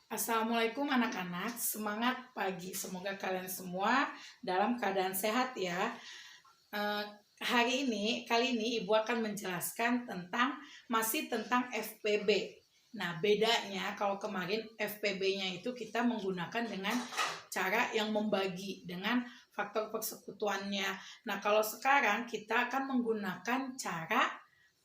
Assalamualaikum anak-anak, semangat pagi. Semoga kalian semua dalam keadaan sehat ya. Eh, kali ini Ibu akan menjelaskan masih tentang FPB. Nah, bedanya kalau kemarin FPB-nya itu kita menggunakan dengan cara yang membagi dengan faktor persekutuannya. Nah, kalau sekarang kita akan menggunakan cara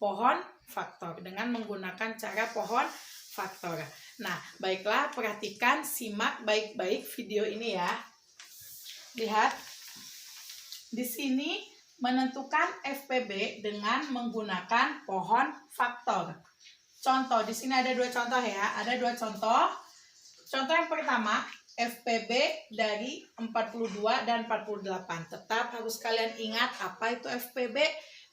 pohon faktor dengan menggunakan cara pohon faktor. Nah, baiklah, perhatikan, simak baik-baik video ini ya. Lihat, di sini menentukan FPB dengan menggunakan pohon faktor. Contoh, di sini ada dua contoh ya. Ada dua contoh. Contoh yang pertama, FPB dari 42 dan 48. Tetap harus kalian ingat apa itu FPB.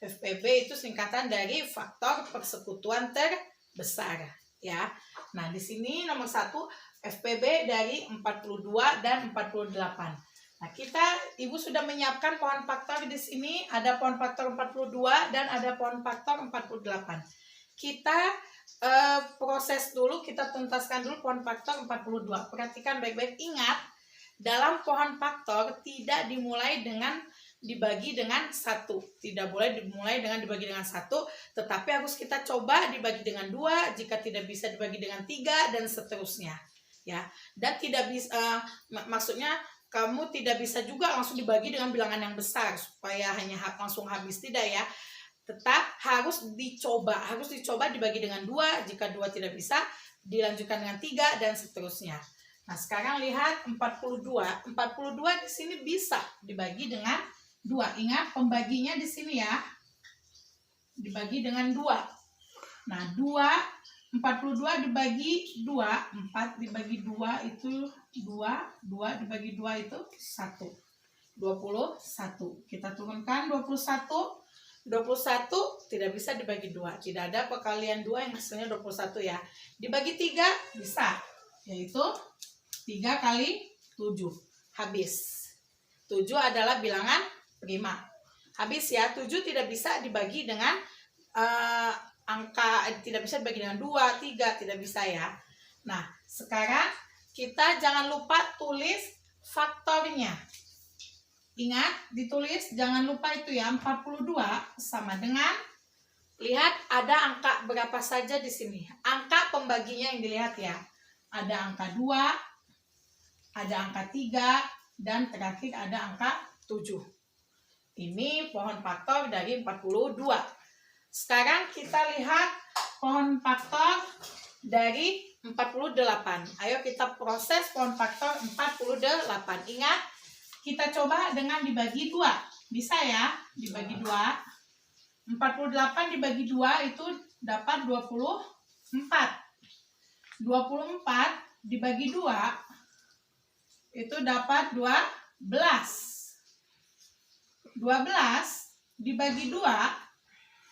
FPB itu singkatan dari faktor persekutuan terbesar ya. Nah, di sini nomor 1 FPB dari 42 dan 48. Nah, Ibu sudah menyiapkan pohon faktor di sini, ada pohon faktor 42 dan ada pohon faktor 48. Kita proses dulu, kita tuntaskan dulu pohon faktor 42. Perhatikan baik-baik, ingat, dalam pohon faktor tidak dimulai dengan dibagi dengan 1, tidak boleh dimulai dengan dibagi dengan 1, tetapi harus kita coba dibagi dengan 2, jika tidak bisa dibagi dengan 3 dan seterusnya ya. Dan tidak bisa maksudnya kamu tidak bisa juga langsung dibagi dengan bilangan yang besar supaya hanya langsung habis, tidak ya. Tetap harus dicoba dibagi dengan 2, jika 2 tidak bisa dilanjutkan dengan 3 dan seterusnya. Nah, sekarang lihat 42 di sini bisa dibagi dengan 2. Ingat pembaginya di sini ya. Dibagi dengan 2. Nah, 42 dibagi 2, 4 dibagi 2 itu 2 dibagi 2 itu 1. 21. Kita turunkan 21 tidak bisa dibagi 2. Tidak ada perkalian 2 yang hasilnya 21 ya. Dibagi 3 bisa, yaitu 3 kali 7. Habis. 7 adalah bilangan prima. Habis ya, 7 tidak bisa dibagi dengan tidak bisa dibagi dengan 2, 3, tidak bisa ya. Nah, sekarang kita jangan lupa tulis faktornya. Ingat, ditulis, jangan lupa itu ya, 42 sama dengan, lihat ada angka berapa saja di sini. Angka pembaginya yang dilihat ya. Ada angka 2, ada angka 3, dan terakhir ada angka 7. Ini pohon faktor dari 42. Sekarang kita lihat pohon faktor dari 48. Ayo kita proses pohon faktor 48. Ingat, kita coba dengan dibagi 2. Bisa ya, dibagi 2. 48 dibagi 2 itu dapat 24. 24 dibagi 2 itu dapat 12. 12 dibagi 2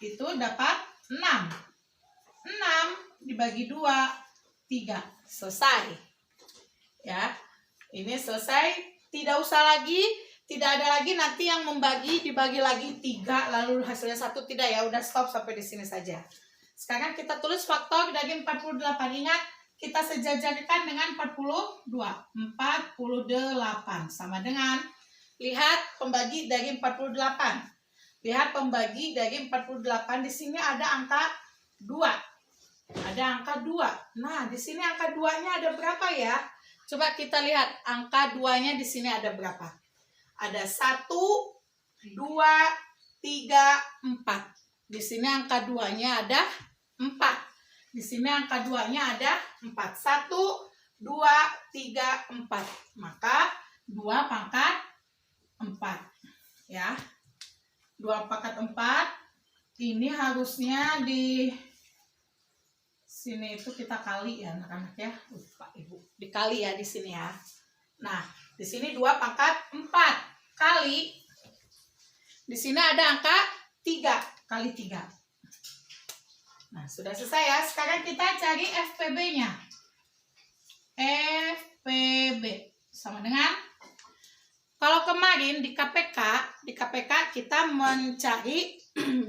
itu dapat 6. 6 dibagi 2, 3. Selesai. Ya. Ini selesai. Tidak usah lagi, tidak ada lagi nanti yang dibagi lagi 3 lalu hasilnya 1, tidak ya. Udah stop sampai di sini saja. Sekarang kita tulis faktor dari 48. Ingat, kita sejajarkan dengan 42. 48 sama dengan, lihat pembagi dari 48. Lihat pembagi dari 48, di sini ada angka 2. Ada angka 2. Nah, di sini angka 2-nya ada berapa ya? Coba kita lihat angka 2-nya di sini ada berapa? Ada 1, 2, 3, 4. Di sini angka 2-nya ada 4. Di sini angka 2-nya ada 4. 1, 2, 3, 4. Maka 2 pangkat 4 ya. 2 pangkat 4 ini harusnya di sini itu kita kali ya anak-anak ya. Lupa Ibu. Dikali ya di sini ya. Nah, di sini 2 pangkat 4 kali, di sini ada angka 3 kali 3. Nah, sudah selesai ya. Sekarang kita cari FPB-nya. FPB sama dengan, kalau kemarin di KPK kita mencari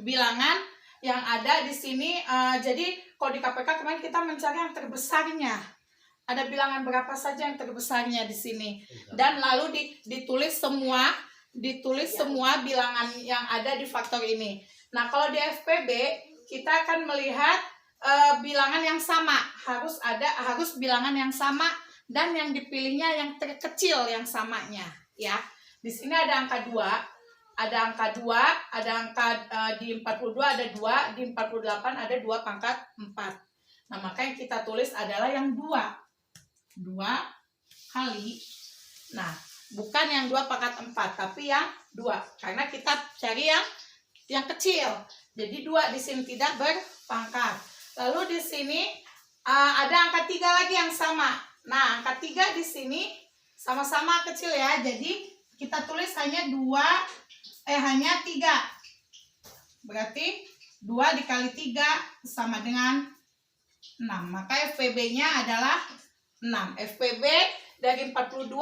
bilangan yang ada di sini. Jadi kalau di KPK kemarin kita mencari yang terbesarnya. ada bilangan berapa saja yang terbesarnya di sini. Dan lalu ditulis semua bilangan yang ada di faktor ini. Nah, kalau di FPB kita akan melihat bilangan yang sama, harus bilangan yang sama dan yang dipilihnya yang terkecil yang samanya, ya. Di sini ada angka 2, ada angka di 42 ada 2, di 48 ada 2 pangkat 4. Nah, maka yang kita tulis adalah yang 2 kali, nah bukan yang 2 pangkat 4, tapi yang 2, karena kita cari yang kecil. Jadi 2 di sini tidak berpangkat. Lalu di sini ada angka 3 lagi yang sama. Nah, angka 3 di sini sama-sama kecil ya. Jadi kita tulis hanya 3. Berarti 2 dikali 3 sama dengan 6. Maka FPB-nya adalah 6. FPB dari 42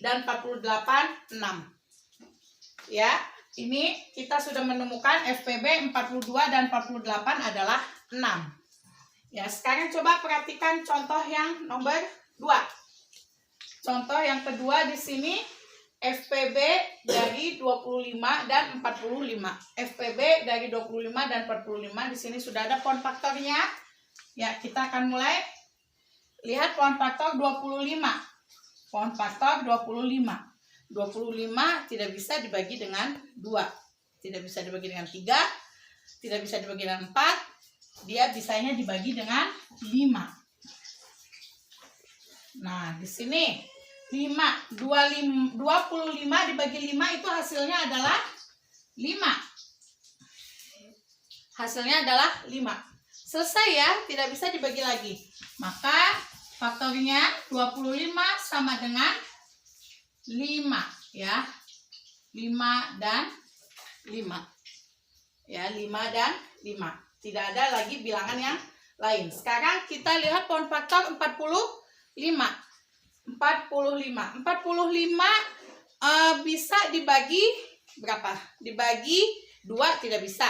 dan 48 6. Ya, ini kita sudah menemukan FPB 42 dan 48 adalah 6. Ya, sekarang coba perhatikan contoh yang nomor 2. Contoh yang kedua di sini FPB dari 25 dan 45. FPB dari 25 dan 45 di sini sudah ada pohon faktornya. Ya, kita akan mulai lihat pohon faktor 25. Pohon faktor 25. 25 tidak bisa dibagi dengan 2. Tidak bisa dibagi dengan 3. Tidak bisa dibagi dengan 4. Dia bisanya dibagi dengan 5. Nah, di sini 25 dibagi 5 itu hasilnya adalah 5. Hasilnya adalah 5. Selesai ya, tidak bisa dibagi lagi. Maka faktornya 25 sama dengan 5 ya. 5 dan 5. Ya, 5 dan 5. Tidak ada lagi bilangan yang lain. Sekarang kita lihat pohon faktor 45. 45 bisa dibagi berapa? Dibagi 2 tidak bisa.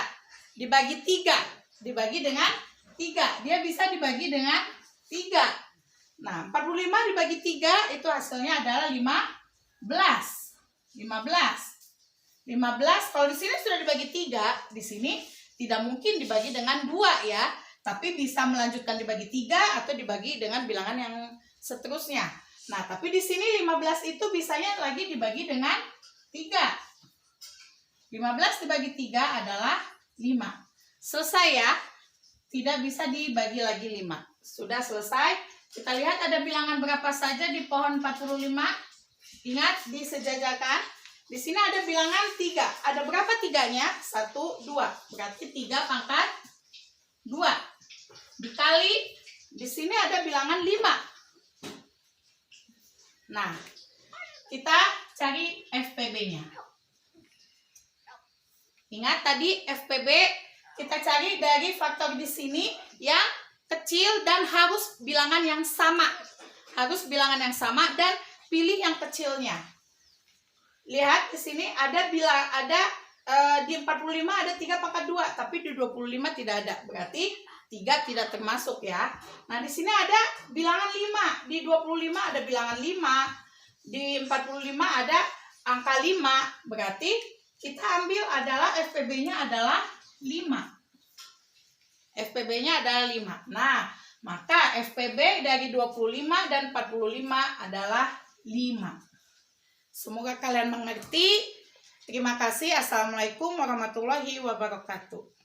Dibagi 3. Dibagi dengan 3. Dia bisa dibagi dengan 3. Nah, 45 dibagi 3 itu hasilnya adalah 15. 15 kalau di sini sudah dibagi 3, di sini tidak mungkin dibagi dengan 2 ya, tapi bisa melanjutkan dibagi 3 atau dibagi dengan bilangan yang seterusnya. Nah, tapi di sini 15 itu bisanya lagi dibagi dengan 3. 15 dibagi 3 adalah 5. Selesai ya. Tidak bisa dibagi lagi 5. Sudah selesai. Kita lihat ada bilangan berapa saja di pohon 45. Ingat disejajarkan. Di sini ada bilangan 3. Ada berapa 3-nya? 1, 2. Berarti 3 pangkat 2. Dikali, di sini ada bilangan 5. Nah, kita cari FPB-nya. Ingat tadi FPB kita cari dari faktor di sini yang kecil dan harus bilangan yang sama. Harus bilangan yang sama dan pilih yang kecilnya. Lihat di sini ada di 45 ada 3 pangkat 2, tapi di 25 tidak ada. Berarti 3 tidak termasuk ya. Nah, di sini ada bilangan 5. Di 25 ada bilangan 5. Di 45 ada angka 5. Berarti kita ambil adalah FPB-nya adalah 5. FPB-nya adalah 5. Nah, maka FPB dari 25 dan 45 adalah 5. Semoga kalian mengerti. Terima kasih. Assalamualaikum warahmatullahi wabarakatuh.